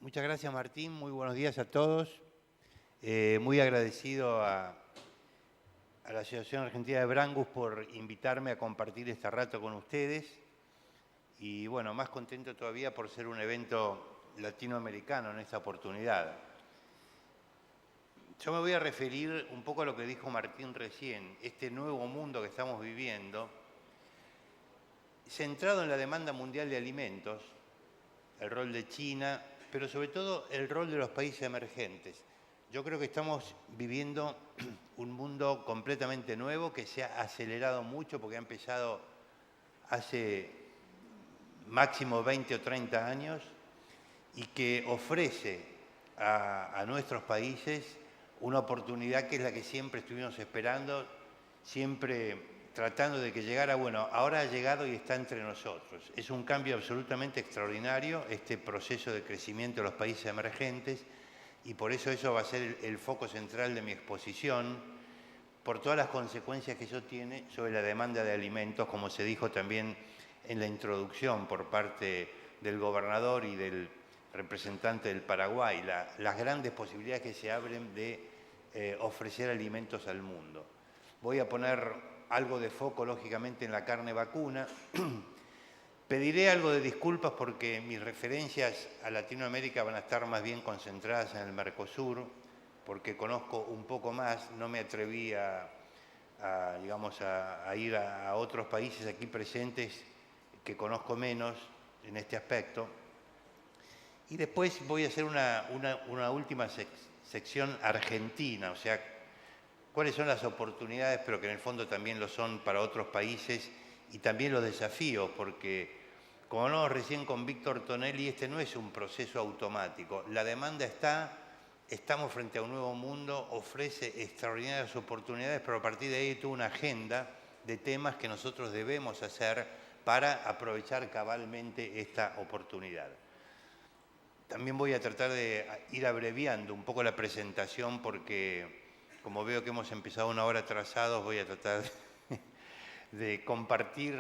Muchas gracias, Martín. Muy buenos días a todos. Muy agradecido a la Asociación Argentina de Brangus por invitarme a compartir este rato con ustedes. Y bueno, más contento todavía por ser un evento latinoamericano en esta oportunidad. Yo me voy a referir un poco a lo que dijo Martín recién, este nuevo mundo que estamos viviendo, centrado en la demanda mundial de alimentos, el rol de China, pero sobre todo el rol de los países emergentes. Yo creo que estamos viviendo un mundo completamente nuevo que se ha acelerado mucho porque ha empezado hace máximo 20 o 30 años y que ofrece a nuestros países una oportunidad que es la que siempre estuvimos esperando, siempre tratando de que llegara. Bueno, ahora ha llegado y está entre nosotros. Es un cambio absolutamente extraordinario este proceso de crecimiento de los países emergentes y por eso va a ser el foco central de mi exposición, por todas las consecuencias que eso tiene sobre la demanda de alimentos, como se dijo también en la introducción por parte del gobernador y del representante del Paraguay, las grandes posibilidades que se abren de ofrecer alimentos al mundo. Voy a poner algo de foco, lógicamente, en la carne vacuna. Pediré algo de disculpas porque mis referencias a Latinoamérica van a estar más bien concentradas en el Mercosur, porque conozco un poco más, no me atreví a ir a otros países aquí presentes que conozco menos en este aspecto. Y después voy a hacer una última sección argentina, o sea, cuáles son las oportunidades, pero que en el fondo también lo son para otros países, y también los desafíos, porque como hablamos recién con Víctor Tonelli, este no es un proceso automático. La demanda está, estamos frente a un nuevo mundo, ofrece extraordinarias oportunidades, pero a partir de ahí hay toda una agenda de temas que nosotros debemos hacer para aprovechar cabalmente esta oportunidad. También voy a tratar de ir abreviando un poco la presentación porque, como veo que hemos empezado una hora atrasados, voy a tratar de compartir,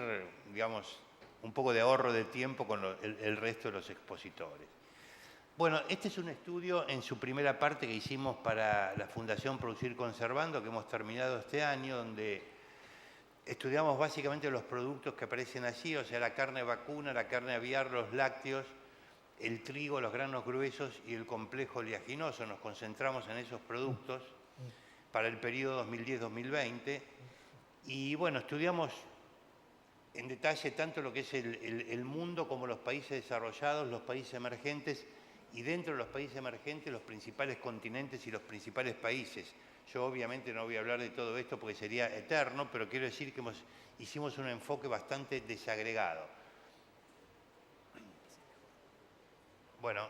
digamos, un poco de ahorro de tiempo con el resto de los expositores. Bueno, este es un estudio en su primera parte que hicimos para la Fundación Producir Conservando, que hemos terminado este año, donde estudiamos básicamente los productos que aparecen allí, o sea, la carne vacuna, la carne aviar, los lácteos, el trigo, los granos gruesos y el complejo oleaginoso. Nos concentramos en esos productos para el periodo 2010-2020 y bueno, estudiamos en detalle tanto lo que es el mundo como los países desarrollados, los países emergentes y dentro de los países emergentes los principales continentes y los principales países. Yo obviamente no voy a hablar de todo esto porque sería eterno, pero quiero decir que hicimos un enfoque bastante desagregado. Bueno,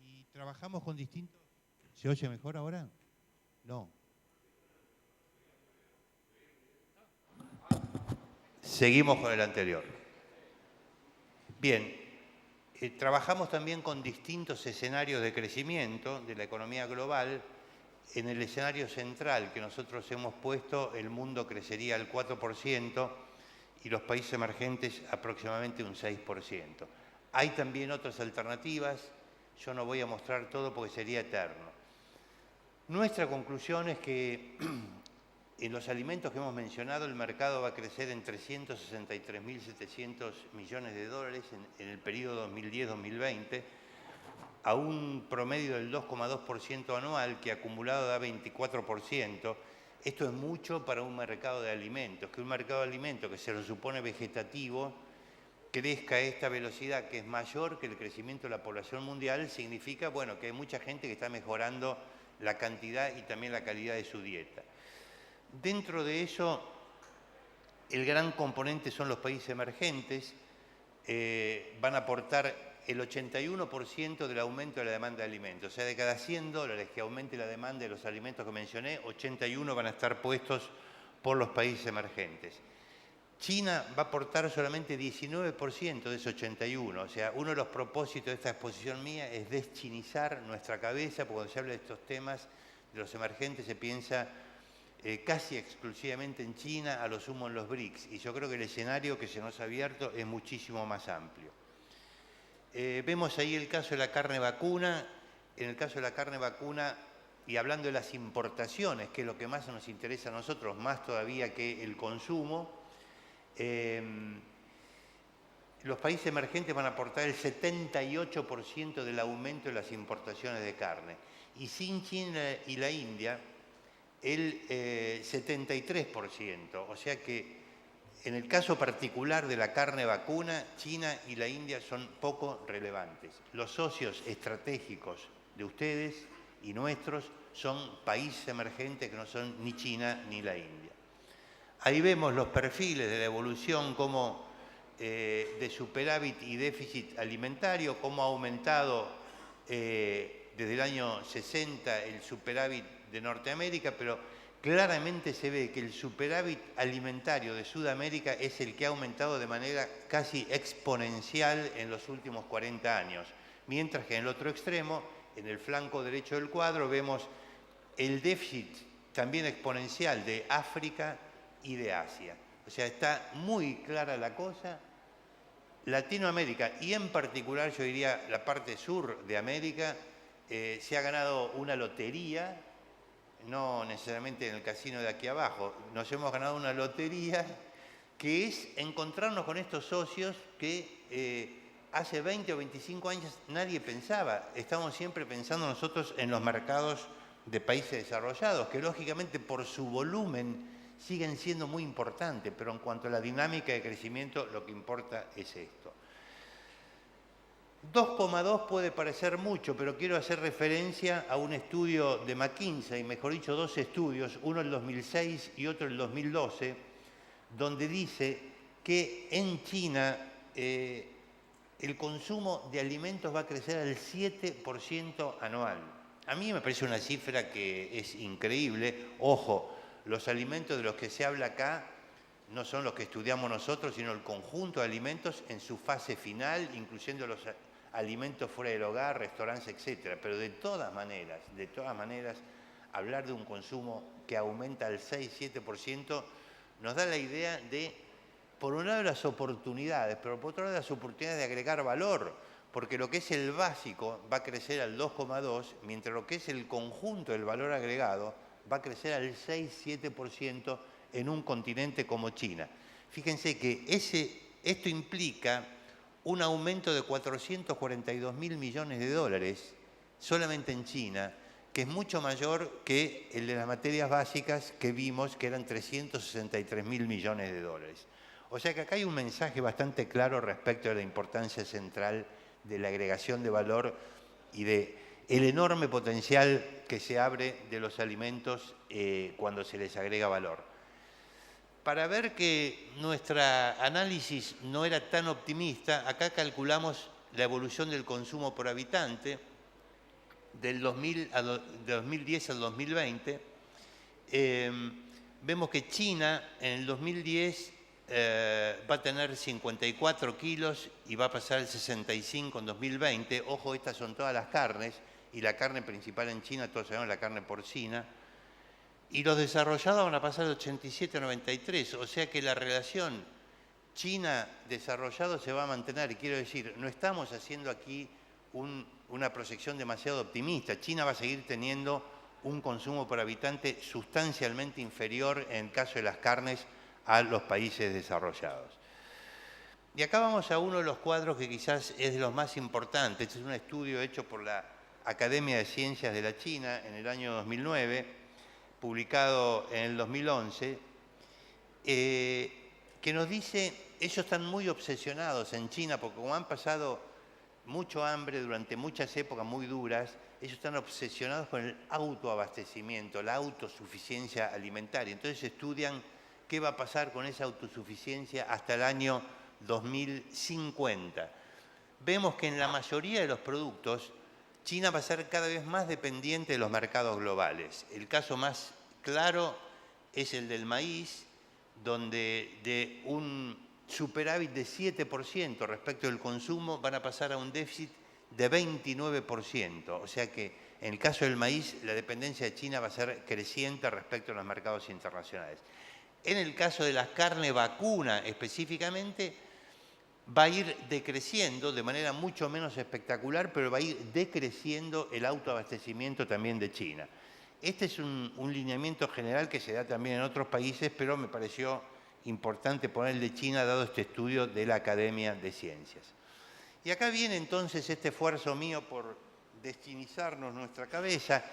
y trabajamos con distintos... ¿Se oye mejor ahora? No. Seguimos con el anterior. Bien, trabajamos también con distintos escenarios de crecimiento de la economía global. En el escenario central que nosotros hemos puesto, el mundo crecería al 4% y los países emergentes aproximadamente un 6%. Hay también otras alternativas, yo no voy a mostrar todo porque sería eterno. Nuestra conclusión es que en los alimentos que hemos mencionado, el mercado va a crecer en 363.700 millones de dólares en el periodo 2010-2020, a un promedio del 2,2% anual, que acumulado da 24%. Esto es mucho para un mercado de alimentos, que un mercado de alimentos que se lo supone vegetativo, crezca a esta velocidad que es mayor que el crecimiento de la población mundial, significa, bueno, que hay mucha gente que está mejorando la cantidad y también la calidad de su dieta. Dentro de eso, el gran componente son los países emergentes, van a aportar el 81% del aumento de la demanda de alimentos. O sea, de cada 100 dólares que aumente la demanda de los alimentos que mencioné, 81 van a estar puestos por los países emergentes. China va a aportar solamente 19% de ese 81. O sea, uno de los propósitos de esta exposición mía es deschinizar nuestra cabeza, porque cuando se habla de estos temas de los emergentes se piensa casi exclusivamente en China, a lo sumo en los BRICS. Y yo creo que el escenario que se nos ha abierto es muchísimo más amplio. Vemos ahí el caso de la carne vacuna. En el caso de la carne vacuna, y hablando de las importaciones, que es lo que más nos interesa a nosotros, más todavía que el consumo, los países emergentes van a aportar el 78% del aumento de las importaciones de carne. Y sin China y la India, el 73%. O sea que en el caso particular de la carne vacuna, China y la India son poco relevantes. Los socios estratégicos de ustedes y nuestros son países emergentes que no son ni China ni la India. Ahí vemos los perfiles de la evolución como de superávit y déficit alimentario, cómo ha aumentado desde el año 60 el superávit de Norteamérica, pero claramente se ve que el superávit alimentario de Sudamérica es el que ha aumentado de manera casi exponencial en los últimos 40 años, mientras que en el otro extremo, en el flanco derecho del cuadro, vemos el déficit también exponencial de África y de Asia. O sea, está muy clara la cosa. Latinoamérica, y en particular yo diría la parte sur de América, se ha ganado una lotería, no necesariamente en el casino de aquí abajo, nos hemos ganado una lotería que es encontrarnos con estos socios que hace 20 o 25 años nadie pensaba. Estamos siempre pensando nosotros en los mercados de países desarrollados, que lógicamente por su volumen siguen siendo muy importantes, pero en cuanto a la dinámica de crecimiento, lo que importa es esto. 2,2 puede parecer mucho, pero quiero hacer referencia a un estudio de McKinsey, mejor dicho, dos estudios, uno en el 2006 y otro en el 2012, donde dice que en China el consumo de alimentos va a crecer al 7% anual. A mí me parece una cifra que es increíble. Ojo, los alimentos de los que se habla acá no son los que estudiamos nosotros, sino el conjunto de alimentos en su fase final, incluyendo los alimentos fuera del hogar, restaurantes, etc. Pero de todas maneras, hablar de un consumo que aumenta al 6-7% nos da la idea de, por un lado, las oportunidades, pero por otro lado, las oportunidades de agregar valor, porque lo que es el básico va a crecer al 2,2%, mientras lo que es el conjunto del valor agregado va a crecer al 6-7% en un continente como China. Fíjense que esto implica un aumento de 442.000 millones de dólares solamente en China, que es mucho mayor que el de las materias básicas que vimos, que eran 363.000 millones de dólares. O sea que acá hay un mensaje bastante claro respecto de la importancia central de la agregación de valor y de el enorme potencial que se abre de los alimentos cuando se les agrega valor. Para ver que nuestro análisis no era tan optimista, acá calculamos la evolución del consumo por habitante del 2010 al 2020. Vemos que China en el 2010 va a tener 54 kilos y va a pasar al 65 en 2020. Ojo, estas son todas las carnes, y la carne principal en China, todos sabemos, la carne porcina. Y los desarrollados van a pasar de 87 a 93, o sea que la relación China-desarrollado se va a mantener. Y quiero decir, no estamos haciendo aquí una proyección demasiado optimista. China va a seguir teniendo un consumo por habitante sustancialmente inferior en el caso de las carnes a los países desarrollados. Y acá vamos a uno de los cuadros que quizás es de los más importantes. Este es un estudio hecho por la Academia de Ciencias de la China en el año 2009, publicado en el 2011, que nos dice, ellos están muy obsesionados en China, porque como han pasado mucho hambre durante muchas épocas muy duras, ellos están obsesionados con el autoabastecimiento, la autosuficiencia alimentaria. Entonces estudian qué va a pasar con esa autosuficiencia hasta el año 2050. Vemos que en la mayoría de los productos, China va a ser cada vez más dependiente de los mercados globales. El caso más claro es el del maíz, donde de un superávit de 7% respecto del consumo van a pasar a un déficit de 29%. O sea que en el caso del maíz, la dependencia de China va a ser creciente respecto a los mercados internacionales. En el caso de la carne vacuna específicamente, va a ir decreciendo de manera mucho menos espectacular, pero va a ir decreciendo el autoabastecimiento también de China. Este es un lineamiento general que se da también en otros países, pero me pareció importante poner el de China dado este estudio de la Academia de Ciencias. Y acá viene entonces este esfuerzo mío por destinizarnos nuestra cabeza.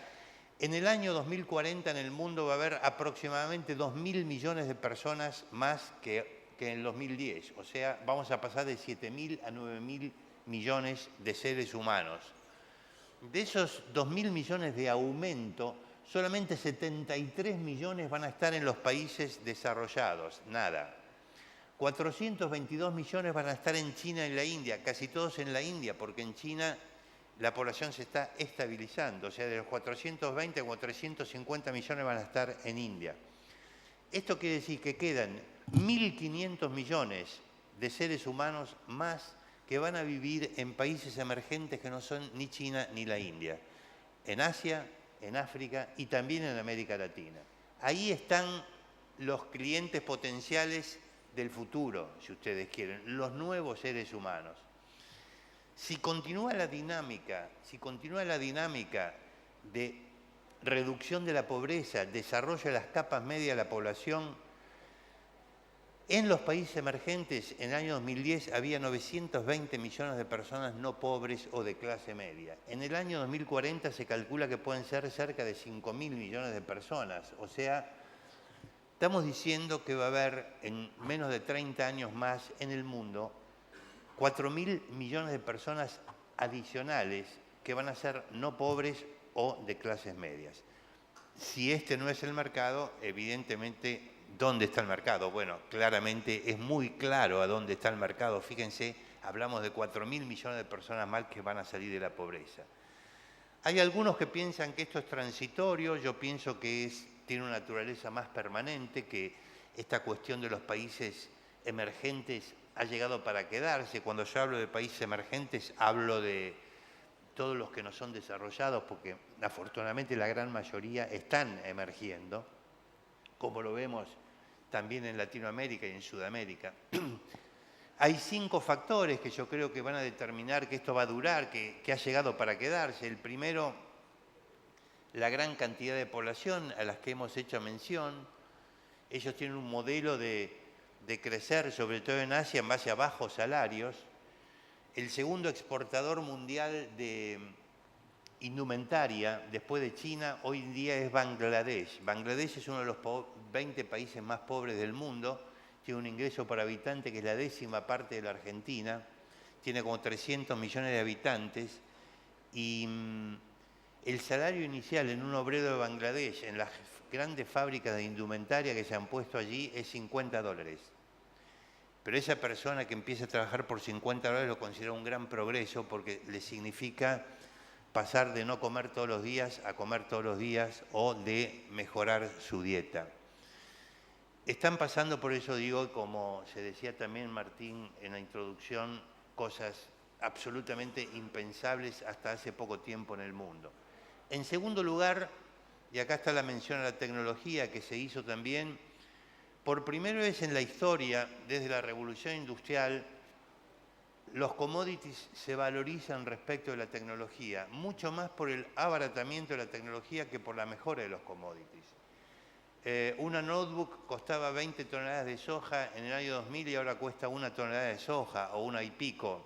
En el año 2040 en el mundo va a haber aproximadamente 2.000 millones de personas más que en el 2010. O sea, vamos a pasar de 7.000 a 9.000 millones de seres humanos. De esos 2.000 millones de aumento, solamente 73 millones van a estar en los países desarrollados, nada. 422 millones van a estar en China y la India, casi todos en la India, porque en China la población se está estabilizando, o sea, de los 420 a 450 millones van a estar en India. Esto quiere decir que quedan 1.500 millones de seres humanos más que van a vivir en países emergentes que no son ni China ni la India, en Asia, en África y también en América Latina. Ahí están los clientes potenciales del futuro, si ustedes quieren, los nuevos seres humanos. Si continúa la dinámica de reducción de la pobreza, desarrollo de las capas medias de la población, en los países emergentes, en el año 2010 había 920 millones de personas no pobres o de clase media. En el año 2040 se calcula que pueden ser cerca de 5.000 millones de personas. O sea, estamos diciendo que va a haber en menos de 30 años más en el mundo 4.000 millones de personas adicionales que van a ser no pobres o de clases medias. Si este no es el mercado, evidentemente, ¿dónde está el mercado? Bueno, claramente es muy claro a dónde está el mercado. Fíjense, hablamos de 4.000 millones de personas más que van a salir de la pobreza. Hay algunos que piensan que esto es transitorio, yo pienso que tiene una naturaleza más permanente, que esta cuestión de los países emergentes ha llegado para quedarse. Cuando yo hablo de países emergentes, hablo de todos los que no son desarrollados, porque afortunadamente la gran mayoría están emergiendo, como lo vemos también en Latinoamérica y en Sudamérica. Hay 5 factores que yo creo que van a determinar que esto va a durar, que ha llegado para quedarse. El primero, la gran cantidad de población a las que hemos hecho mención. Ellos tienen un modelo de crecer, sobre todo en Asia, en base a bajos salarios. El segundo exportador mundial de indumentaria, después de China, hoy en día es Bangladesh. Bangladesh es uno de los 20 países más pobres del mundo, tiene un ingreso por habitante que es la 10ª parte de la Argentina, tiene como 300 millones de habitantes y el salario inicial en un obrero de Bangladesh, en las grandes fábricas de indumentaria que se han puesto allí, es $50. Pero esa persona que empieza a trabajar por $50 lo considera un gran progreso porque le significa pasar de no comer todos los días a comer todos los días o de mejorar su dieta. Están pasando, por eso digo, como se decía también Martín en la introducción, cosas absolutamente impensables hasta hace poco tiempo en el mundo. En segundo lugar, y acá está la mención a la tecnología que se hizo también, por primera vez en la historia, desde la Revolución Industrial, los commodities se valorizan respecto de la tecnología, mucho más por el abaratamiento de la tecnología que por la mejora de los commodities. Una notebook costaba 20 toneladas de soja en el año 2000 y ahora cuesta 1 tonelada de soja o 1 y pico.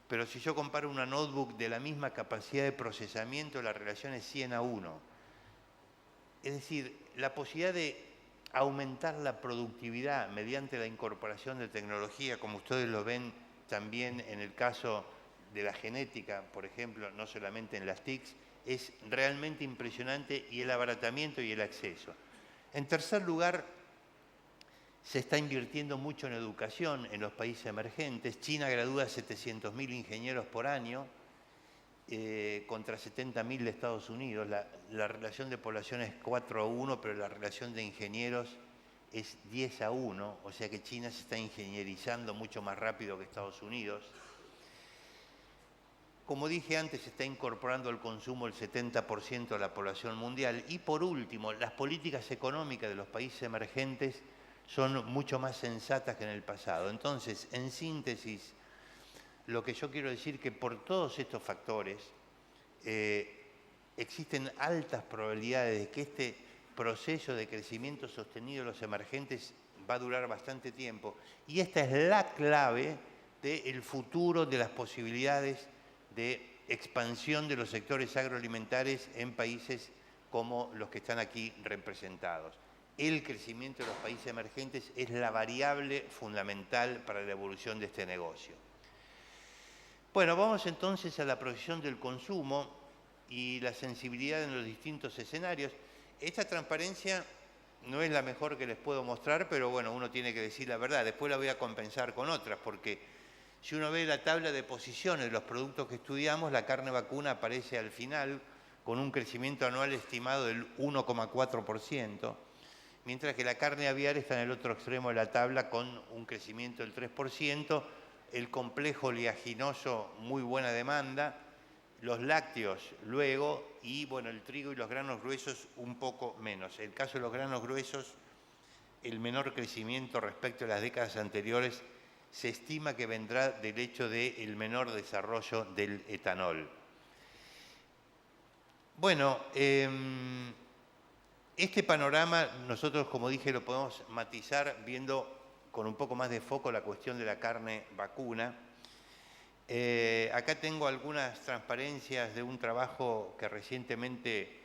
Pero si yo comparo una notebook de la misma capacidad de procesamiento, la relación es 100:1. Es decir, la posibilidad de aumentar la productividad mediante la incorporación de tecnología, como ustedes lo ven también en el caso de la genética, por ejemplo, no solamente en las TICs, es realmente impresionante, y el abaratamiento y el acceso. En tercer lugar, se está invirtiendo mucho en educación en los países emergentes. China gradúa 700.000 ingenieros por año, contra 70.000 de Estados Unidos. La relación de población es 4:1, pero la relación de ingenieros es 10:1, o sea que China se está ingenierizando mucho más rápido que Estados Unidos. Como dije antes, se está incorporando al consumo el 70% de la población mundial. Y por último, las políticas económicas de los países emergentes son mucho más sensatas que en el pasado. Entonces, en síntesis, lo que yo quiero decir que por todos estos factores existen altas probabilidades de que este proceso de crecimiento sostenido de los emergentes va a durar bastante tiempo, y esta es la clave del futuro de las posibilidades de expansión de los sectores agroalimentarios en países como los que están aquí representados. El crecimiento de los países emergentes es la variable fundamental para la evolución de este negocio. Bueno, vamos entonces a la proyección del consumo y la sensibilidad en los distintos escenarios. Esta transparencia no es la mejor que les puedo mostrar, pero bueno, uno tiene que decir la verdad. Después la voy a compensar con otras, porque si uno ve la tabla de posiciones de los productos que estudiamos, la carne vacuna aparece al final con un crecimiento anual estimado del 1,4%, mientras que la carne aviar está en el otro extremo de la tabla con un crecimiento del 3%, el complejo oleaginoso muy buena demanda, los lácteos luego y bueno, el trigo y los granos gruesos un poco menos. En el caso de los granos gruesos, el menor crecimiento respecto a las décadas anteriores se estima que vendrá del hecho del menor desarrollo del etanol. Bueno, este panorama nosotros, como dije, lo podemos matizar viendo con un poco más de foco la cuestión de la carne vacuna. Acá tengo algunas transparencias de un trabajo que recientemente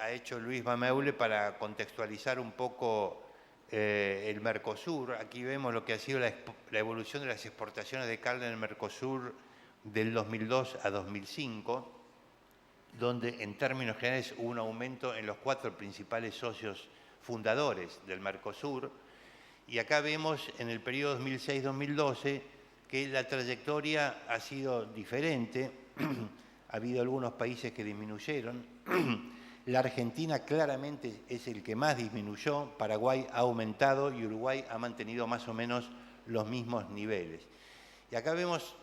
ha hecho Luis Bameule para contextualizar un poco el Mercosur. Aquí vemos lo que ha sido la evolución de las exportaciones de carne en el Mercosur del 2002 a 2005, donde en términos generales hubo un aumento en los 4 principales socios fundadores del Mercosur. Y acá vemos en el periodo 2006-2012 que la trayectoria ha sido diferente. Ha habido algunos países que disminuyeron. La Argentina claramente es el que más disminuyó, Paraguay ha aumentado y Uruguay ha mantenido más o menos los mismos niveles. Y acá vemos,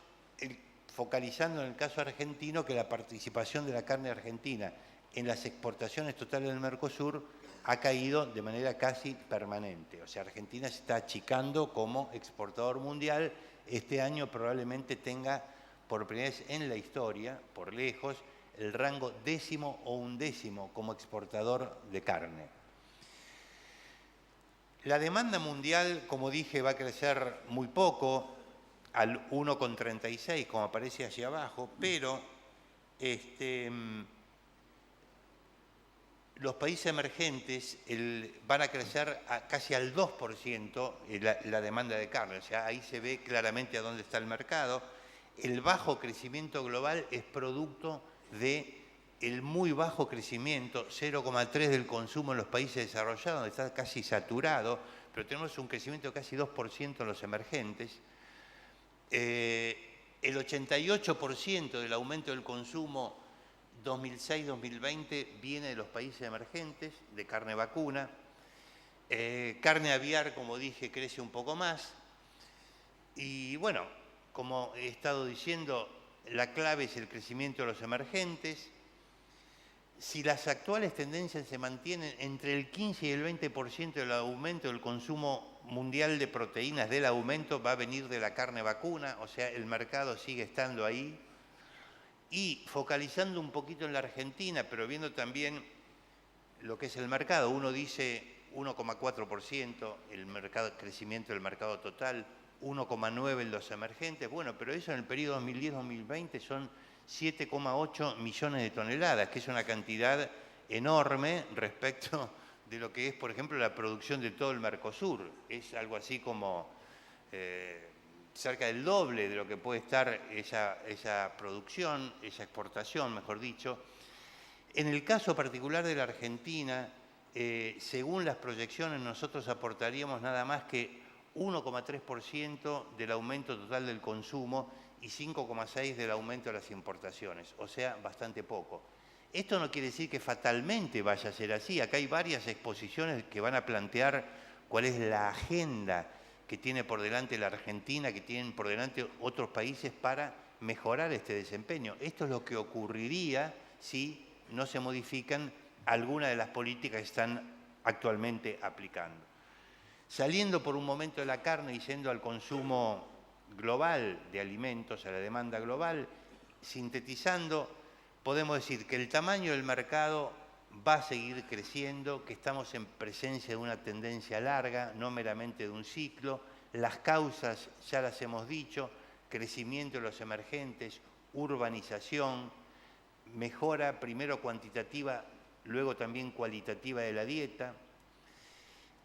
focalizando en el caso argentino, que la participación de la carne argentina en las exportaciones totales del Mercosur ha caído de manera casi permanente. O sea, Argentina se está achicando como exportador mundial. Este año probablemente tenga, por primera vez en la historia, por lejos, el rango 10º o 11º como exportador de carne. La demanda mundial, como dije, va a crecer muy poco, al 1,36, como aparece allí abajo, pero los países emergentes van a crecer casi al 2% la demanda de carne. O sea, ahí se ve claramente a dónde está el mercado. El bajo crecimiento global es producto del muy bajo crecimiento, 0,3 del consumo en los países desarrollados, donde está casi saturado, pero tenemos un crecimiento de casi 2% en los emergentes. El 88% del aumento del consumo 2006-2020 viene de los países emergentes, de carne vacuna. Carne aviar, como dije, crece un poco más. Y bueno, como he estado diciendo, la clave es el crecimiento de los emergentes. Si las actuales tendencias se mantienen, entre el 15 y el 20% del aumento del consumo mundial de proteínas del aumento va a venir de la carne vacuna, o sea, el mercado sigue estando ahí. Y focalizando un poquito en la Argentina, pero viendo también lo que es el mercado, uno dice 1,4% el crecimiento del mercado total, 1,9% en los emergentes, bueno, pero eso en el periodo 2010-2020 son 7,8 millones de toneladas, que es una cantidad enorme respecto de lo que es, por ejemplo, la producción de todo el Mercosur. Es algo así como cerca del doble de lo que puede estar esa producción, esa exportación, mejor dicho. En el caso particular de la Argentina, según las proyecciones, nosotros aportaríamos nada más que 1,3% del aumento total del consumo y 5,6% del aumento de las importaciones, o sea, bastante poco. Esto no quiere decir que fatalmente vaya a ser así. Acá hay varias exposiciones que van a plantear cuál es la agenda que tiene por delante la Argentina, que tienen por delante otros países para mejorar este desempeño. Esto es lo que ocurriría si no se modifican algunas de las políticas que están actualmente aplicando. Saliendo por un momento de la carne y yendo al consumo global de alimentos, a la demanda global, sintetizando, podemos decir que el tamaño del mercado va a seguir creciendo, que estamos en presencia de una tendencia larga, no meramente de un ciclo. Las causas ya las hemos dicho: crecimiento de los emergentes, urbanización, mejora primero cuantitativa, luego también cualitativa de la dieta.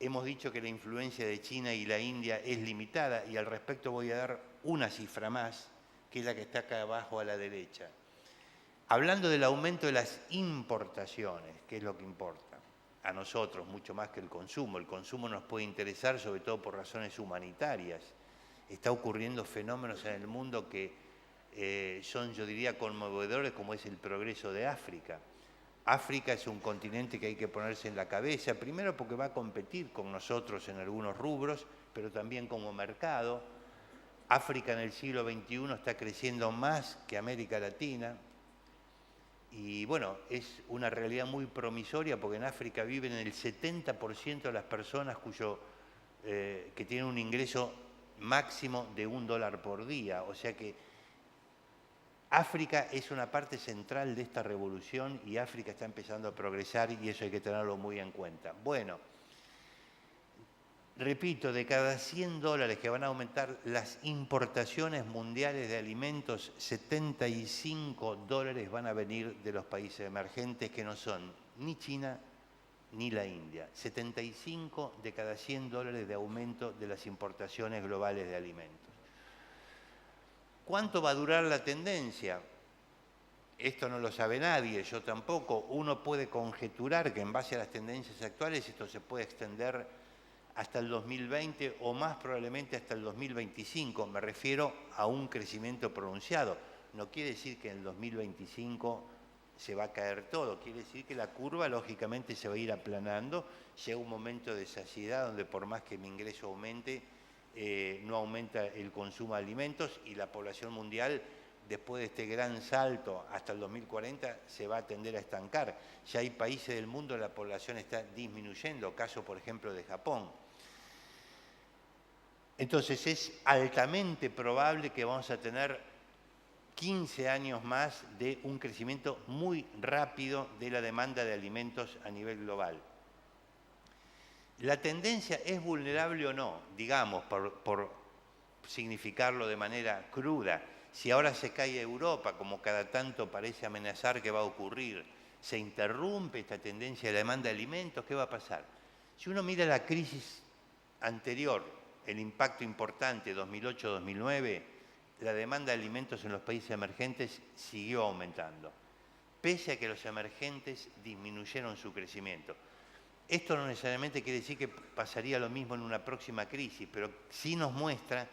Hemos dicho que la influencia de China y la India es limitada, y al respecto voy a dar una cifra más, que es la que está acá abajo a la derecha. Hablando del aumento de las importaciones, que es lo que importa a nosotros mucho más que el consumo. El consumo nos puede interesar sobre todo por razones humanitarias. Está ocurriendo fenómenos en el mundo que son, yo diría, conmovedores, como es el progreso de África. África es un continente que hay que ponerse en la cabeza, primero porque va a competir con nosotros en algunos rubros, pero también como mercado. África en el siglo XXI está creciendo más que América Latina, y bueno, es una realidad muy promisoria, porque en África viven el 70% de las personas que tienen un ingreso máximo de $1 por día. O sea que África es una parte central de esta revolución, y África está empezando a progresar, y eso hay que tenerlo muy en cuenta. Bueno, repito, de cada $100 que van a aumentar las importaciones mundiales de alimentos, $75 van a venir de los países emergentes, que no son ni China ni la India. 75 de cada $100 de aumento de las importaciones globales de alimentos. ¿Cuánto va a durar la tendencia? Esto no lo sabe nadie, yo tampoco. Uno puede conjeturar que en base a las tendencias actuales esto se puede extender hasta el 2020 o más probablemente hasta el 2025. Me refiero a un crecimiento pronunciado. No quiere decir que en el 2025 se va a caer todo, quiere decir que la curva lógicamente se va a ir aplanando. Llega un momento de saciedad donde por más que mi ingreso aumente, no aumenta el consumo de alimentos, y la población mundial, después de este gran salto hasta el 2040, se va a tender a estancar. Ya hay países del mundo donde la población está disminuyendo, caso por ejemplo de Japón. Entonces es altamente probable que vamos a tener 15 años más de un crecimiento muy rápido de la demanda de alimentos a nivel global. ¿La tendencia es vulnerable o no? Digamos, por significarlo de manera cruda, si ahora se cae Europa, como cada tanto parece amenazar que va a ocurrir, se interrumpe esta tendencia de la demanda de alimentos, ¿qué va a pasar? Si uno mira la crisis anterior, el impacto importante, 2008-2009, la demanda de alimentos en los países emergentes siguió aumentando, pese a que los emergentes disminuyeron su crecimiento. Esto no necesariamente quiere decir que pasaría lo mismo en una próxima crisis, pero sí nos muestra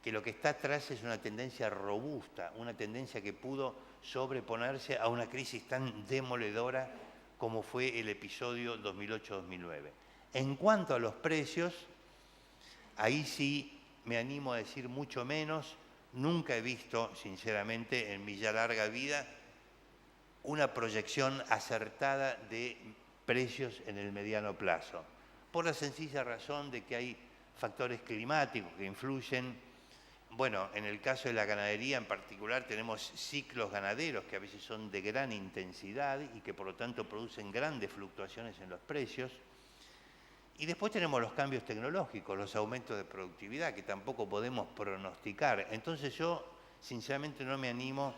que lo que está atrás es una tendencia robusta, una tendencia que pudo sobreponerse a una crisis tan demoledora como fue el episodio 2008-2009. En cuanto a los precios, ahí sí me animo a decir mucho menos. Nunca he visto, sinceramente, en mi ya larga vida, una proyección acertada de precios en el mediano plazo, por la sencilla razón de que hay factores climáticos que influyen. Bueno, en el caso de la ganadería en particular tenemos ciclos ganaderos que a veces son de gran intensidad y que por lo tanto producen grandes fluctuaciones en los precios. Y después tenemos los cambios tecnológicos, los aumentos de productividad, que tampoco podemos pronosticar. Entonces yo, sinceramente, no me animo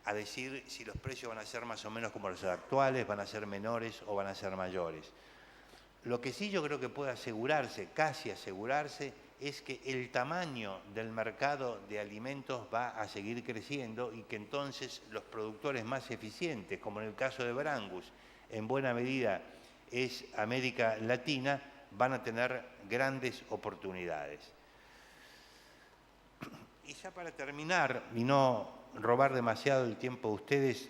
a decir si los precios van a ser más o menos como los actuales, van a ser menores o van a ser mayores. Lo que sí yo creo que puede asegurarse, casi asegurarse, es que el tamaño del mercado de alimentos va a seguir creciendo, y que entonces los productores más eficientes, como en el caso de Brangus, en buena medida es América Latina, van a tener grandes oportunidades. Y ya para terminar, y no robar demasiado el tiempo de ustedes,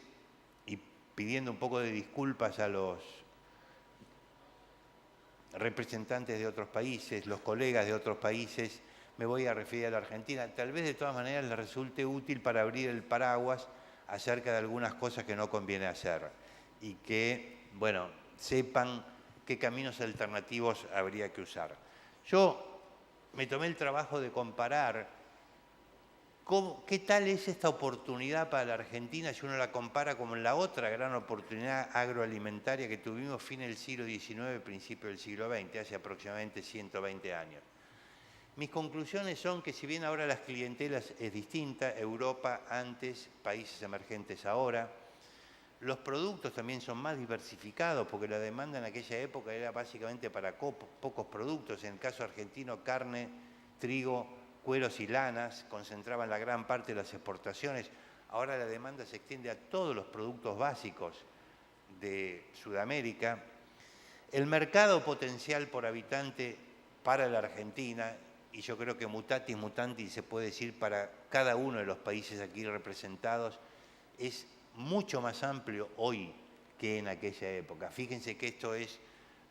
y pidiendo un poco de disculpas a los representantes de otros países, los colegas de otros países, me voy a referir a la Argentina. Tal vez de todas maneras les resulte útil para abrir el paraguas acerca de algunas cosas que no conviene hacer, y que, bueno, sepan qué caminos alternativos habría que usar. Yo me tomé el trabajo de comparar qué tal es esta oportunidad para la Argentina si uno la compara con la otra gran oportunidad agroalimentaria que tuvimos fin del siglo XIX, principio del siglo XX, hace aproximadamente 120 años. Mis conclusiones son que si bien ahora las clientelas es distinta, Europa antes, países emergentes ahora, los productos también son más diversificados porque la demanda en aquella época era básicamente para pocos productos. En el caso argentino, carne, trigo, cueros y lanas concentraban la gran parte de las exportaciones. Ahora la demanda se extiende a todos los productos básicos de Sudamérica. El mercado potencial por habitante para la Argentina, y yo creo que mutatis mutandis se puede decir para cada uno de los países aquí representados, es mucho más amplio hoy que en aquella época. Fíjense que esto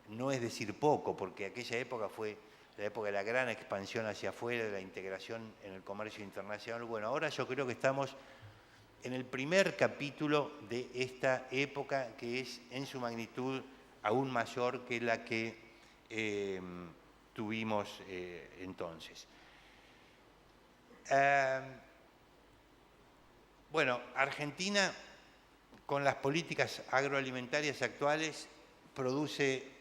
no es decir poco, porque aquella época fue la época de la gran expansión hacia afuera, de la integración en el comercio internacional. Bueno, ahora yo creo que estamos en el primer capítulo de esta época que es en su magnitud aún mayor que la que tuvimos entonces. Bueno, Argentina, con las políticas agroalimentarias actuales, produce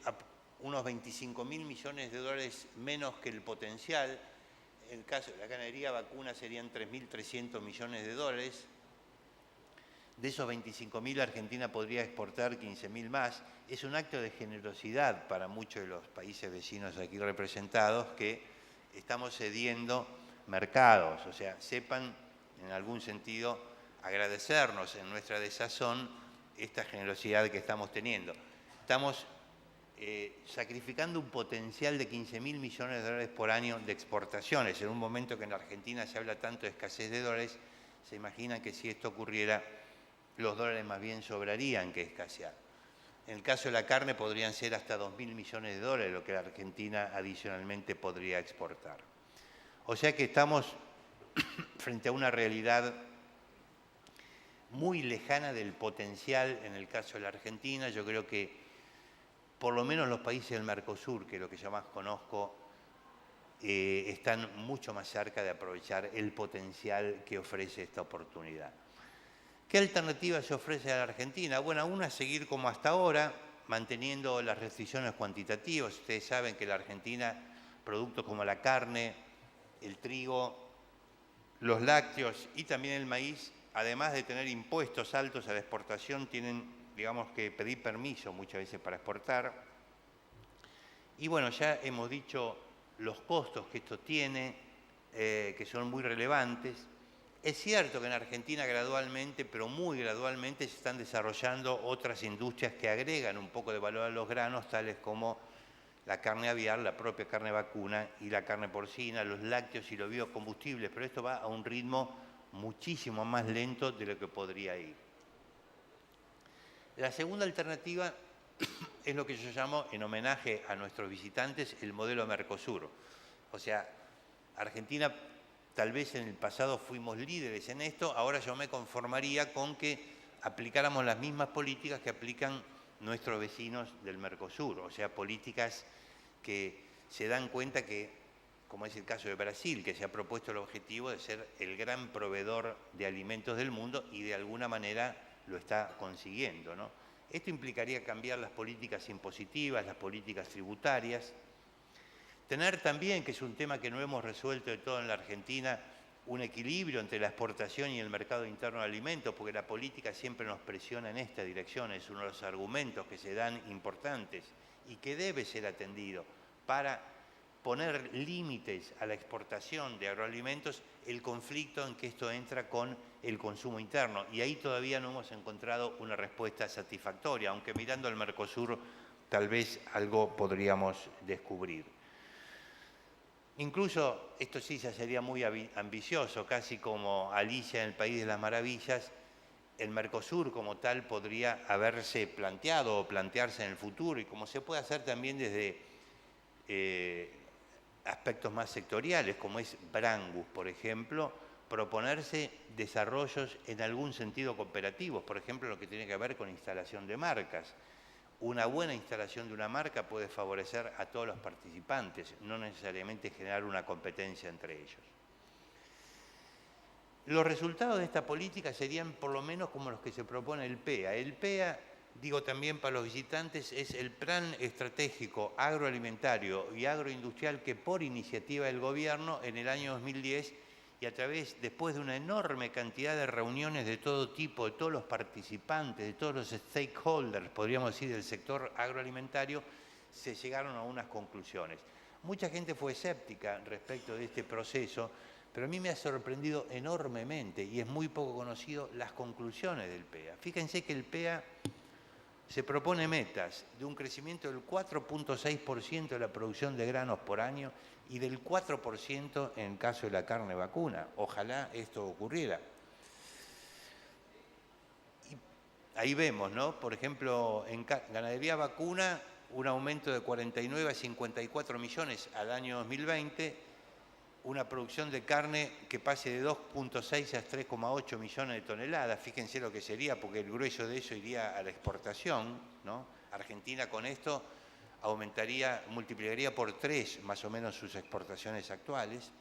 unos 25.000 millones de dólares menos que el potencial. En el caso de la ganadería vacuna serían 3.300 millones de dólares. De esos 25.000, Argentina podría exportar 15.000 más. Es un acto de generosidad para muchos de los países vecinos aquí representados que estamos cediendo mercados. O sea, sepan en algún sentido agradecernos en nuestra desazón esta generosidad que estamos teniendo. Estamos sacrificando un potencial de 15.000 millones de dólares por año de exportaciones. En un momento que en la Argentina se habla tanto de escasez de dólares, se imaginan que si esto ocurriera, los dólares más bien sobrarían que escasear. En el caso de la carne podrían ser hasta 2.000 millones de dólares lo que la Argentina adicionalmente podría exportar. O sea que estamos frente a una realidad muy lejana del potencial en el caso de la Argentina. Yo creo que por lo menos los países del Mercosur, que es lo que yo más conozco, están mucho más cerca de aprovechar el potencial que ofrece esta oportunidad. ¿Qué alternativa se ofrece a la Argentina? Bueno, una es seguir como hasta ahora, manteniendo las restricciones cuantitativas. Ustedes saben que la Argentina, productos como la carne, el trigo, los lácteos y también el maíz, además de tener impuestos altos a la exportación, tienen, digamos, que pedir permiso muchas veces para exportar. Y bueno, ya hemos dicho los costos que esto tiene, que son muy relevantes. Es cierto que en Argentina gradualmente, pero muy gradualmente, se están desarrollando otras industrias que agregan un poco de valor a los granos, tales como la carne aviar, la propia carne vacuna y la carne porcina, los lácteos y los biocombustibles, pero esto va a un ritmo muchísimo más lento de lo que podría ir. La segunda alternativa es lo que yo llamo, en homenaje a nuestros visitantes, el modelo Mercosur. O sea, Argentina, tal vez en el pasado fuimos líderes en esto, ahora yo me conformaría con que aplicáramos las mismas políticas que aplican nuestros vecinos del Mercosur, o sea, políticas que se dan cuenta que, como es el caso de Brasil, que se ha propuesto el objetivo de ser el gran proveedor de alimentos del mundo y de alguna manera lo está consiguiendo, ¿no? Esto implicaría cambiar las políticas impositivas, las políticas tributarias, tener también, que es un tema que no hemos resuelto de todo en la Argentina, un equilibrio entre la exportación y el mercado interno de alimentos, porque la política siempre nos presiona en esta dirección, es uno de los argumentos que se dan importantes y que debe ser atendido para poner límites a la exportación de agroalimentos, el conflicto en que esto entra con el consumo interno. Y ahí todavía no hemos encontrado una respuesta satisfactoria, aunque mirando al Mercosur tal vez algo podríamos descubrir. Incluso, esto sí ya sería muy ambicioso, casi como Alicia en el País de las Maravillas, el Mercosur como tal podría haberse planteado o plantearse en el futuro, y como se puede hacer también desde aspectos más sectoriales, como es Brangus, por ejemplo, proponerse desarrollos en algún sentido cooperativos, por ejemplo, lo que tiene que ver con instalación de marcas, una buena instalación de una marca puede favorecer a todos los participantes, no necesariamente generar una competencia entre ellos. Los resultados de esta política serían por lo menos como los que se propone el PEA. El PEA, digo también para los visitantes, es el Plan Estratégico Agroalimentario y Agroindustrial que por iniciativa del gobierno en el año 2010 y después de una enorme cantidad de reuniones de todo tipo, de todos los participantes, de todos los stakeholders, podríamos decir, del sector agroalimentario, se llegaron a unas conclusiones. Mucha gente fue escéptica respecto de este proceso, pero a mí me ha sorprendido enormemente, y es muy poco conocido, las conclusiones del PEA. Fíjense que el PEA se propone metas de un crecimiento del 4.6% de la producción de granos por año y del 4% en el caso de la carne vacuna. Ojalá esto ocurriera. Y ahí vemos, ¿no? Por ejemplo, en ganadería vacuna, un aumento de 49 a 54 millones al año 2020, una producción de carne que pase de 2.6 a 3,8 millones de toneladas. Fíjense lo que sería, porque el grueso de eso iría a la exportación, ¿no? Argentina con esto multiplicaría por 3 más o menos sus exportaciones actuales.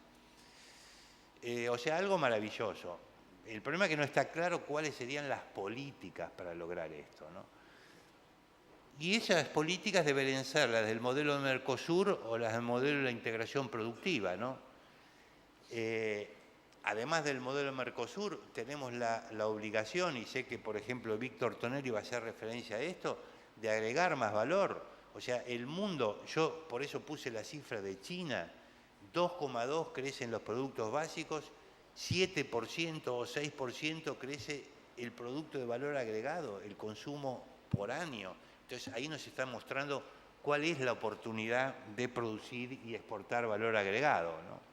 O sea, algo maravilloso. El problema es que no está claro cuáles serían las políticas para lograr esto, ¿no? Y esas políticas deberían ser las del modelo de Mercosur o las del modelo de la integración productiva, ¿no? Además del modelo Mercosur, tenemos la obligación, y sé que, por ejemplo, Víctor Tonelli va a hacer referencia a esto, de agregar más valor. O sea, el mundo, yo por eso puse la cifra de China, 2,2 crecen los productos básicos, 7% o 6% crece el producto de valor agregado, el consumo por año. Entonces, ahí nos está mostrando cuál es la oportunidad de producir y exportar valor agregado, ¿no?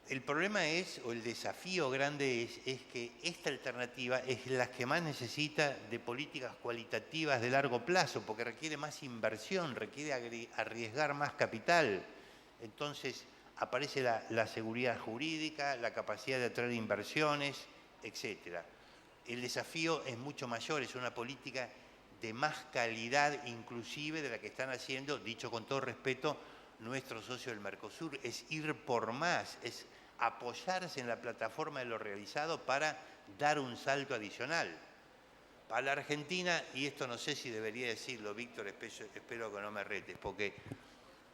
El problema es, o el desafío grande es que esta alternativa es la que más necesita de políticas cualitativas de largo plazo, porque requiere más inversión, requiere arriesgar más capital. Entonces aparece la seguridad jurídica, la capacidad de atraer inversiones, etc. El desafío es mucho mayor, es una política de más calidad inclusive de la que están haciendo, dicho con todo respeto, nuestro socio del Mercosur. Es ir por más, es apoyarse en la plataforma de lo realizado para dar un salto adicional. Para la Argentina, y esto no sé si debería decirlo, Víctor, espero que no me retes, porque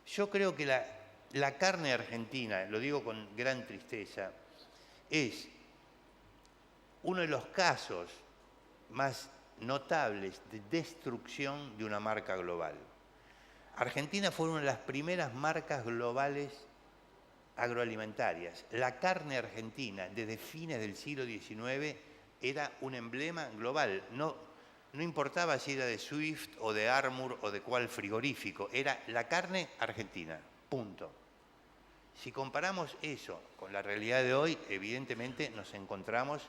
yo creo que la carne argentina, lo digo con gran tristeza, es uno de los casos más notables de destrucción de una marca global. Argentina fue una de las primeras marcas globales agroalimentarias. La carne argentina, desde fines del siglo XIX, era un emblema global. No importaba si era de Swift o de Armour o de cuál frigorífico, era la carne argentina, punto. Si comparamos eso con la realidad de hoy, evidentemente nos encontramos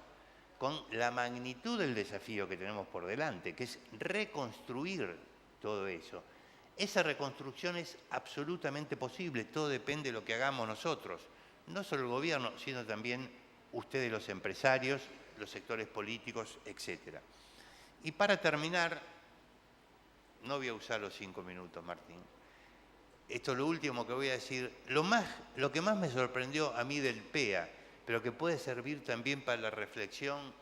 con la magnitud del desafío que tenemos por delante, que es reconstruir todo eso. Esa reconstrucción es absolutamente posible, todo depende de lo que hagamos nosotros, no solo el gobierno, sino también ustedes los empresarios, los sectores políticos, etc. Y para terminar, no voy a usar los 5 minutos, Martín, esto es lo último que voy a decir, lo que más me sorprendió a mí del PEA, pero que puede servir también para la reflexión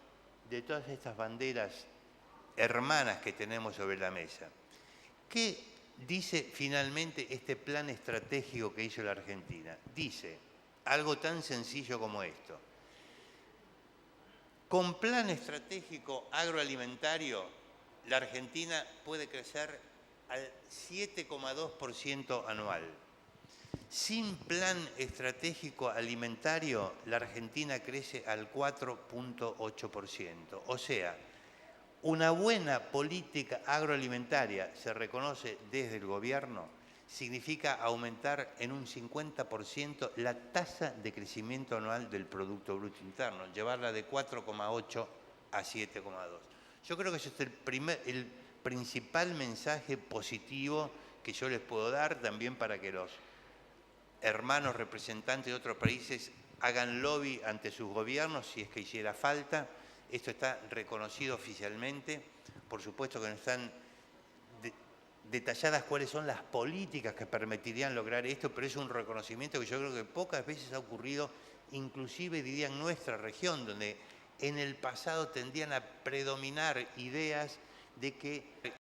de todas estas banderas hermanas que tenemos sobre la mesa. ¿Qué dice finalmente este plan estratégico que hizo la Argentina? Dice algo tan sencillo como esto. Con plan estratégico agroalimentario, la Argentina puede crecer al 7,2% anual. Sin plan estratégico alimentario, la Argentina crece al 4,8%. O sea, una buena política agroalimentaria, se reconoce desde el gobierno, significa aumentar en un 50% la tasa de crecimiento anual del Producto Bruto Interno, llevarla de 4,8 a 7,2. Yo creo que ese es el principal mensaje positivo que yo les puedo dar también para que los hermanos representantes de otros países hagan lobby ante sus gobiernos si es que hiciera falta. Esto está reconocido oficialmente. Por supuesto que no están detalladas cuáles son las políticas que permitirían lograr esto, pero es un reconocimiento que yo creo que pocas veces ha ocurrido, inclusive diría en nuestra región, donde en el pasado tendían a predominar ideas de que